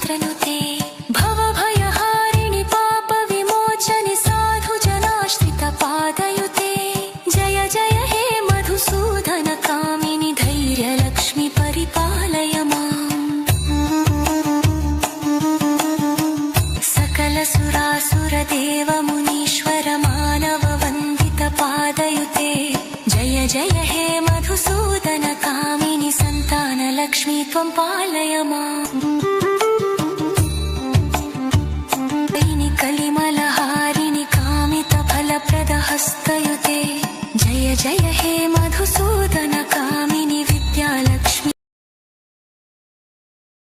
सहस्रनुते भवभयहारिणि पापविमोचनि साधुजनाश्रितपादयुते जय जय हे मधुसूदनकामिनि धैर्यलक्ष्मि परिपालय माम् सकलसुरासुरदेवमुनीश्वर मानववन्दितपादयुते जय जय हे मधुसूदनकामिनि सन्तानलक्ष्मी त्वं पालय माम्।